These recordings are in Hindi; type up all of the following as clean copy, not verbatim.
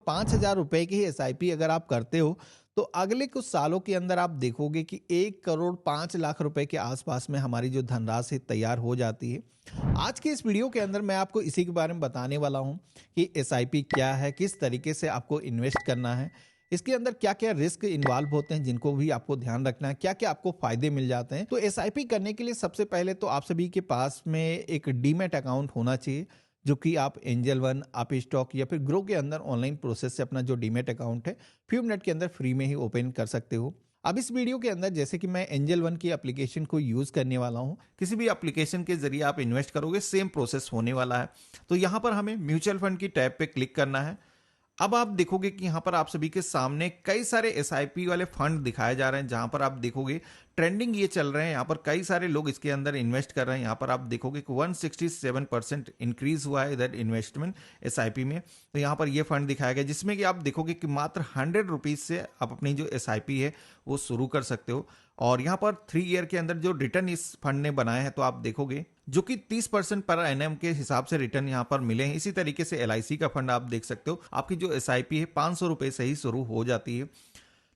5,000 रुपए की एसआईपी अगर आप करते हो, तो अगले कुछ सालों के अंदर आप देखोगे कि 1 करोड़ 5 लाख रुपए के आसपास में हमारी जो धनराशि तैयार हो जाती है। आज के इस वीडियो के अंदर मैं आपको इसी के बारे में बताने वाला हूँ कि एसआईपी क्या है, किस तरीके से आपको इन्वेस्ट करना है, इसके अंदर क्या-क्या रिस्क इन्वॉल्व होते हैं जिनको भी आपको ध्यान रखना है, क्या-क्या आपको फ़ायदे मिल जाते हैं। तो एसआईपी करने के लिए सबसे पहले तो आप सभी के पास में एक डीमैट अकाउंट होना चाहिए, जो कि आप एंजल वन, आप स्टॉक या फिर ग्रो के अंदर ऑनलाइन प्रोसेस से अपना जो डीमैट अकाउंट है, फ्यू मिनट के अंदर फ्री में ही ओपन कर सकते हो। अब इस वीडियो के अंदर जैसे कि मैं एंजल वन की एप्लीकेशन को यूज़ करने वाला हूँ, किसी भी एप्लीकेशन के ज़रिए आप इन्वेस्ट करोगे, सेम प्रोसेस होने वाला है। तो यहाँ पर हमें म्यूचुअल फंड की टैब पे क्लिक करना है। अब आप देखोगे कि यहाँ पर आप सभी के सामने कई सारे एसआईपी वाले फंड दिखाए जा रहे हैं, जहां पर आप देखोगे ट्रेंडिंग ये चल रहे हैं। यहाँ पर कई सारे लोग इसके अंदर इन्वेस्ट कर रहे हैं। यहाँ पर आप देखोगे कि 167% इंक्रीज हुआ है इधर इन्वेस्टमेंट एसआईपी में। तो यहाँ पर ये फंड दिखाया गया, जिसमें कि आप देखोगे कि मात्र 100 रुपीज से आप अपनी जो एसआईपी है वो शुरू कर सकते हो। और यहाँ पर 3 ईयर के अंदर जो रिटर्न इस फंड ने बनाए हैं, तो आप देखोगे जो कि 30% पर एनएम के हिसाब से रिटर्न यहाँ पर मिले हैं। इसी तरीके से एलआईसी का फंड आप देख सकते हो, आपकी जो एसआईपी है 500 रुपए से ही शुरू हो जाती है।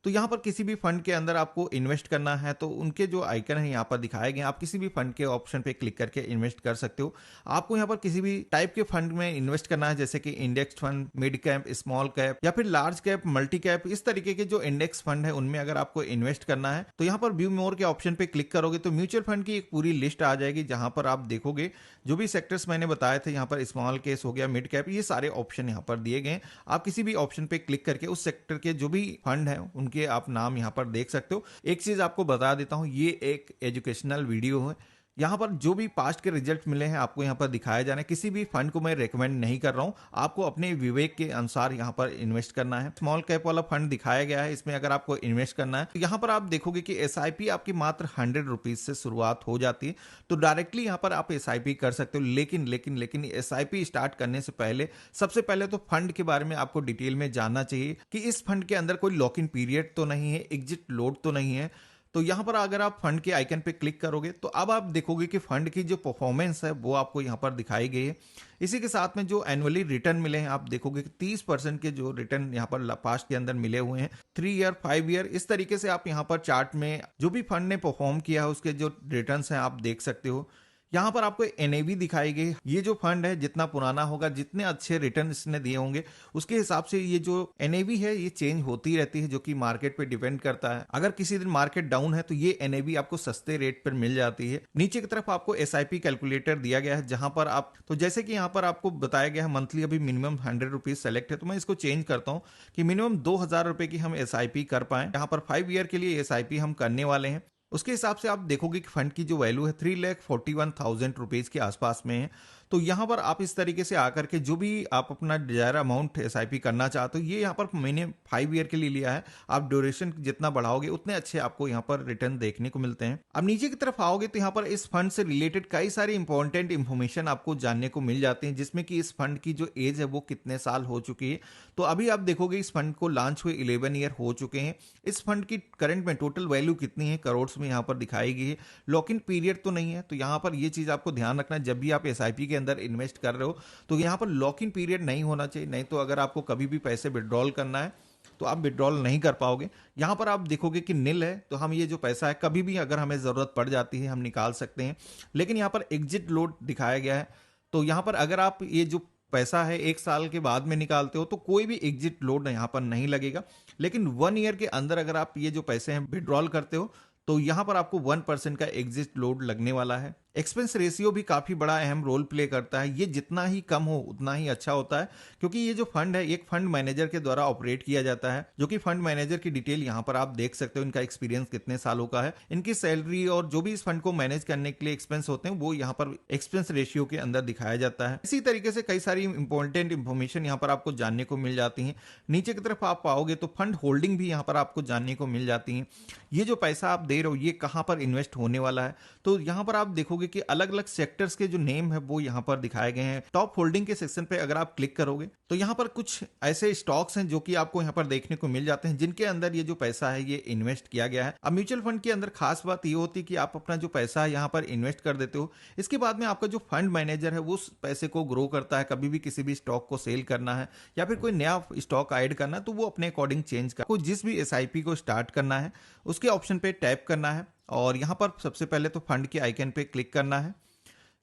तो यहाँ पर किसी भी फंड के अंदर आपको इन्वेस्ट करना है, तो उनके जो आइकन है यहाँ पर दिखाए गए, आप किसी भी फंड के ऑप्शन पे क्लिक करके इन्वेस्ट कर सकते हो। आपको यहाँ पर किसी भी टाइप के फंड में इन्वेस्ट करना है, जैसे कि index fund, mid cap, small cap या फिर लार्ज कैप, मल्टी कैप, इस तरीके के जो इंडेक्स फंड है उनमें अगर आपको इन्वेस्ट करना है, तो यहाँ पर व्यू मोर के ऑप्शन पे क्लिक करोगे तो म्यूचुअल फंड की एक पूरी लिस्ट आ जाएगी, जहां पर आप देखोगे जो भी सेक्टर्स मैंने बताए थे, यहाँ पर स्मॉल केस हो गया, मिड कैप, ये सारे ऑप्शन यहाँ पर दिए गए। आप किसी भी ऑप्शन पे क्लिक करके उस सेक्टर के जो भी फंड है उनके आप नाम यहाँ पर देख सकते हो। एक चीज आपको बता देता हूँ, ये एक एजुकेशनल वीडियो है। यहाँ पर जो भी पास्ट के रिजल्ट मिले हैं आपको यहाँ पर दिखाया जा रहा है। किसी भी फंड को मैं रेकमेंड नहीं कर रहा हूँ, आपको अपने विवेक के अनुसार यहाँ पर इन्वेस्ट करना है। स्मॉल कैप वाला फंड दिखाया गया है, इसमें अगर आपको इन्वेस्ट करना है तो यहाँ पर आप देखोगे कि एसआईपी आपकी मात्र 100 रुपीज से शुरुआत हो जाती है। तो डायरेक्टली यहाँ पर आप एसआईपी कर सकते हो, लेकिन एसआईपी स्टार्ट करने से पहले सबसे पहले तो फंड के बारे में आपको डिटेल में जानना चाहिए कि इस फंड के अंदर कोई लॉक इन पीरियड तो नहीं है, एग्जिट लोड तो नहीं है। तो यहाँ पर अगर आप फंड के आइकन पे क्लिक करोगे तो अब आप देखोगे कि फंड की जो परफॉर्मेंस है वो आपको यहाँ पर दिखाई गई है। इसी के साथ में जो एनुअली रिटर्न मिले हैं, आप देखोगे कि 30% के जो रिटर्न यहाँ पर पास्ट के अंदर मिले हुए हैं, 3 ईयर, 5 ईयर, इस तरीके से आप यहाँ पर चार्ट में जो भी फंड ने परफॉर्म किया है उसके जो रिटर्न हैं आप देख सकते हो। यहाँ पर आपको एनएवी दिखाई गई। ये जो फंड है जितना पुराना होगा, जितने अच्छे रिटर्न इसने दिए होंगे, उसके हिसाब से ये जो एनएवी है ये चेंज होती रहती है, जो कि मार्केट पे डिपेंड करता है। अगर किसी दिन मार्केट डाउन है तो ये एनएवी आपको सस्ते रेट पर मिल जाती है। नीचे की तरफ आपको एसआईपी कैलकुलेटर दिया गया है, जहां पर आप, तो जैसे कि यहाँ पर आपको बताया गया है मंथली अभी मिनिमम 100 रुपीज सेलेक्ट है, तो मैं इसको चेंज करता हूँ कि मिनिमम 2,000 रुपए की हम एसआईपी कर पाए। यहाँ पर 5 ईयर के लिए एसआईपी हम करने वाले हैं। उसके हिसाब से आप देखोगे कि फंड की जो वैल्यू है 3,41,000 रुपीज के आसपास में है। तो यहाँ पर आप इस तरीके से आकर के जो भी आप अपना डिजायर अमाउंट एसआईपी करना चाहते हो, ये यहाँ पर मैंने 5 ईयर के लिए लिया है। आप ड्यूरेशन जितना बढ़ाओगे उतने अच्छे आपको यहाँ पर रिटर्न देखने को मिलते हैं। अब नीचे की तरफ आओगे तो यहाँ पर इस फंड से रिलेटेड कई सारी इंपॉर्टेंट इंफॉर्मेशन आपको जानने को मिल जाती है, जिसमें कि इस फंड की जो एज है वो कितने साल हो चुकी है। तो अभी आप देखोगे इस फंड को लॉन्च हुए 11 ईयर हो चुके हैं। इस फंड की करंट में टोटल वैल्यू कितनी है, करोड़ में यहाँ पर दिखाई गई है। लॉक इन पीरियड तो नहीं है, तो यहाँ पर ये चीज आपको ध्यान रखना है, जब भी आप एसआईपी के अंदर इन्वेस्ट कर रहे हो तो यहाँ पर लॉक इन पीरियड नहीं होना चाहिए। नहीं तो अगर आपको कभी भी पैसे विड्रॉल करना है तो आप विड्रॉल नहीं कर पाओगे। यहाँ पर आप देखोगे कि नील है, तो हम ये जो पैसा है कभी भी अगर हमें जरूरत पड़ जाती है हम निकाल सकते हैं। लेकिन यहाँ पर एग्जिट लोड दिखाया गया है, तो यहाँ पर अगर आप ये जो पैसा है 1 साल के बाद में निकालते हो तो कोई भी एग्जिट लोड यहाँ पर नहीं लगेगा। लेकिन 1 ईयर के अंदर अगर आप ये जो पैसे हैं विड्रॉल करते हो तो यहाँ पर आपको 1% का एग्जिट लोड लगने वाला है। एक्सपेंस रेशियो भी काफी बड़ा अहम रोल प्ले करता है। ये जितना ही कम हो उतना ही अच्छा होता है, क्योंकि ये जो फंड है एक फंड मैनेजर के द्वारा ऑपरेट किया जाता है, जो कि फंड मैनेजर की डिटेल यहाँ पर आप देख सकते हो। इनका एक्सपीरियंस कितने सालों का है, इनकी सैलरी और जो भी इस फंड को मैनेज करने के लिए एक्सपेंस होते हैं वो यहाँ पर एक्सपेंस रेशियो के अंदर दिखाया जाता है। इसी तरीके से कई सारी इंपॉर्टेंट इंफॉर्मेशन यहाँ पर आपको जानने को मिल जाती है। नीचे की तरफ आप पाओगे तो फंड होल्डिंग भी यहाँ पर आपको जानने को मिल जाती है। ये जो पैसा आप दे रहे हो ये कहाँ पर इन्वेस्ट होने वाला है, तो यहाँ पर आप देखोगे देखोगे कि अलग अलग सेक्टर्स के जो नेम है वो यहाँ पर दिखाए गए हैं। टॉप होल्डिंग के सेक्शन पे अगर आप क्लिक करोगे तो यहाँ पर कुछ ऐसे स्टॉक्स हैं जो कि आपको यहाँ पर देखने को मिल जाते हैं, जिनके अंदर ये जो पैसा है ये इन्वेस्ट किया गया है। अब म्यूचुअल फंड के अंदर खास बात ये होती है कि आप अपना जो पैसा है यहाँ पर इन्वेस्ट कर देते हो, इसके बाद में आपका जो फंड मैनेजर है वो उस पैसे को ग्रो करता है। कभी भी किसी भी स्टॉक को सेल करना है या फिर कोई नया स्टॉक ऐड करना है तो वो अपने अकॉर्डिंग चेंज कर, जिस भी एसआईपी को स्टार्ट करना है उसके ऑप्शन पे टैप करना है और यहाँ पर सबसे पहले तो फंड के आइकन पे क्लिक करना है।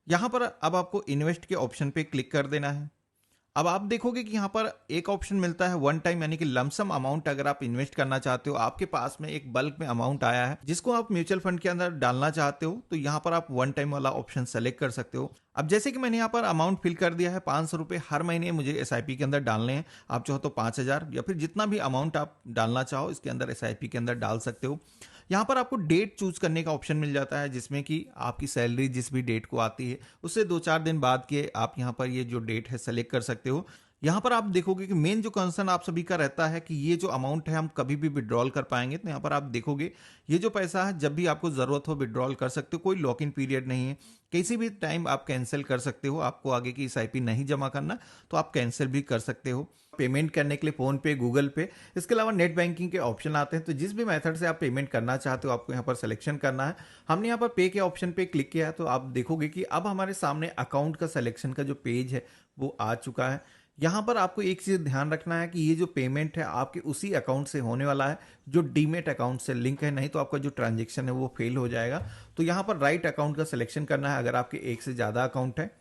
यहाँ पर अब आपको इन्वेस्ट के ऑप्शन पे क्लिक कर देना है। अब आप देखोगे कि यहाँ पर एक ऑप्शन मिलता है वन टाइम, यानी कि लमसम अमाउंट। अगर आप इन्वेस्ट करना चाहते हो, आपके पास में एक बल्क में अमाउंट आया है जिसको आप म्यूचुअल फंड के अंदर डालना चाहते हो, तो यहाँ पर आप वन टाइम वाला ऑप्शन सेलेक्ट कर सकते हो। अब जैसे कि मैंने यहाँ पर अमाउंट फिल कर दिया है 500 रुपये हर महीने मुझे एसआईपी के अंदर डालने हैं। आप चाहो तो 5000 या फिर जितना भी अमाउंट आप डालना चाहो इसके अंदर एसआईपी के अंदर डाल सकते हो। यहाँ पर आपको डेट चूज करने का ऑप्शन मिल जाता है, जिसमें कि आपकी सैलरी जिस भी डेट को आती है उससे 2-4 दिन बाद के आप यहाँ पर ये जो डेट है सेलेक्ट कर सकते हो। यहाँ पर आप देखोगे कि मेन जो कंसर्न आप सभी का रहता है कि ये जो अमाउंट है हम कभी भी विड्रॉल कर पाएंगे। तो यहाँ पर आप देखोगे ये जो पैसा है जब भी आपको जरूरत हो विड्रॉल कर सकते हो, कोई लॉक इन पीरियड नहीं है, किसी भी टाइम आप कैंसिल कर सकते हो। आपको आगे की एसआईपी नहीं जमा करना तो आप कैंसिल भी कर सकते हो। पेमेंट करने के लिए फोन पे, गूगल पे, इसके अलावा नेट बैंकिंग के ऑप्शन आते हैं। तो जिस भी मेथड से आप पेमेंट करना चाहते हो आपको यहाँ पर सिलेक्शन करना है। हमने यहाँ पर पे के ऑप्शन पे क्लिक किया है तो आप देखोगे कि अब हमारे सामने अकाउंट का सिलेक्शन का जो पेज है वो आ चुका है। यहाँ पर आपको एक चीज ध्यान रखना है कि ये जो पेमेंट है आपके उसी अकाउंट से होने वाला है जो डीमेट अकाउंट से लिंक है, नहीं तो आपका जो ट्रांजेक्शन है वो फेल हो जाएगा। तो यहाँ पर राइट अकाउंट का सिलेक्शन करना है अगर आपके एक से ज्यादा अकाउंट है।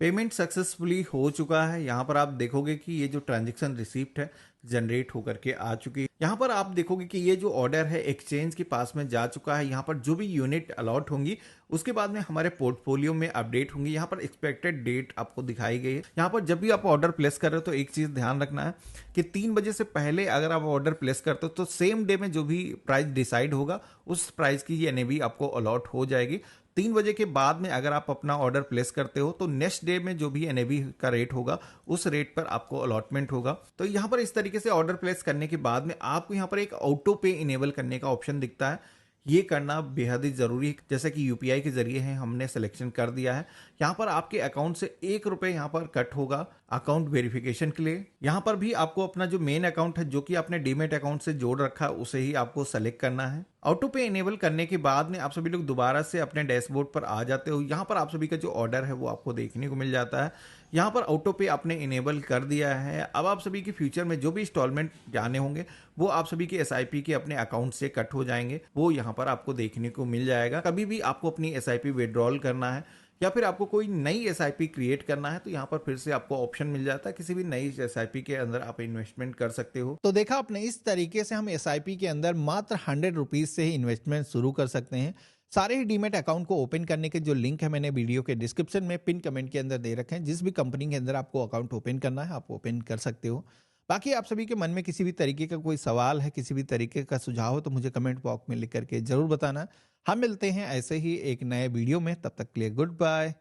पेमेंट सक्सेसफुली हो चुका है। यहाँ पर आप देखोगे कि ये जो ट्रांजेक्शन रिसीप्ट है जनरेट होकर के आ चुकी है। यहाँ पर आप देखोगे कि ये जो ऑर्डर है एक्सचेंज के पास में जा चुका है। यहाँ पर जो भी यूनिट अलॉट होंगी उसके बाद में हमारे पोर्टफोलियो में अपडेट होंगी। यहाँ पर एक्सपेक्टेड डेट आपको दिखाई गई है। यहाँ पर जब भी आप ऑर्डर प्लेस कर रहे हो तो एक चीज ध्यान रखना है कि 3 बजे से पहले अगर आप ऑर्डर प्लेस करते हो तो सेम डे में जो भी प्राइस डिसाइड होगा उस प्राइस की ये एनएवी आपको अलॉट हो जाएगी। 3 बजे के बाद में अगर आप अपना ऑर्डर प्लेस करते हो तो नेक्स्ट डे में जो भी एनएवी का रेट होगा उस रेट पर आपको अलॉटमेंट होगा। तो यहाँ पर इस तरीके से ऑर्डर प्लेस करने के बाद में आपको यहाँ पर एक ऑटो पे इनेबल करने का ऑप्शन दिखता है। ये करना बेहद ही जरूरी है। जैसे कि यूपीआई के जरिए है हमने सिलेक्शन कर दिया है। यहाँ पर आपके अकाउंट से 1 रुपए यहाँ पर कट होगा अकाउंट वेरिफिकेशन के लिए। यहाँ पर भी आपको अपना जो मेन अकाउंट है जो कि आपने डीमेट अकाउंट से जोड़ रखा है उसे ही आपको सेलेक्ट करना है। ऑटो पे इनेबल करने के बाद में आप सभी लोग दोबारा से अपने डैशबोर्ड पर आ जाते हो। यहाँ पर आप सभी का जो ऑर्डर है वो आपको देखने को मिल जाता है। यहाँ पर ऑटो पे आपने इनेबल कर दिया है। अब आप सभी के फ्यूचर में जो भी इंस्टॉलमेंट जाने होंगे वो आप सभी के एसआईपी के अपने अकाउंट से कट हो जाएंगे, वो यहाँ पर आपको देखने को मिल जाएगा। कभी भी आपको अपनी एसआईपी विड्रॉल करना है या फिर आपको कोई नई एसआईपी क्रिएट करना है तो यहाँ पर फिर से आपको ऑप्शन मिल जाता है, किसी भी नई एसआईपी के अंदर आप इन्वेस्टमेंट कर सकते हो। तो देखा आपने, इस तरीके से हम एसआईपी के अंदर मात्र 100 रुपीज से ही इन्वेस्टमेंट शुरू कर सकते हैं। सारे ही डीमेट अकाउंट को ओपन करने के जो लिंक है मैंने वीडियो के डिस्क्रिप्शन में पिन कमेंट के अंदर दे रखे हैं। जिस भी कंपनी के अंदर आपको अकाउंट ओपन करना है आप ओपन कर सकते हो। बाकी आप सभी के मन में किसी भी तरीके का कोई सवाल है, किसी भी तरीके का सुझाव हो तो मुझे कमेंट बॉक्स में लिख करके जरूर बताना। हम मिलते हैं ऐसे ही एक नए वीडियो में, तब तक के लिए गुड बाय,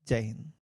जय हिंद।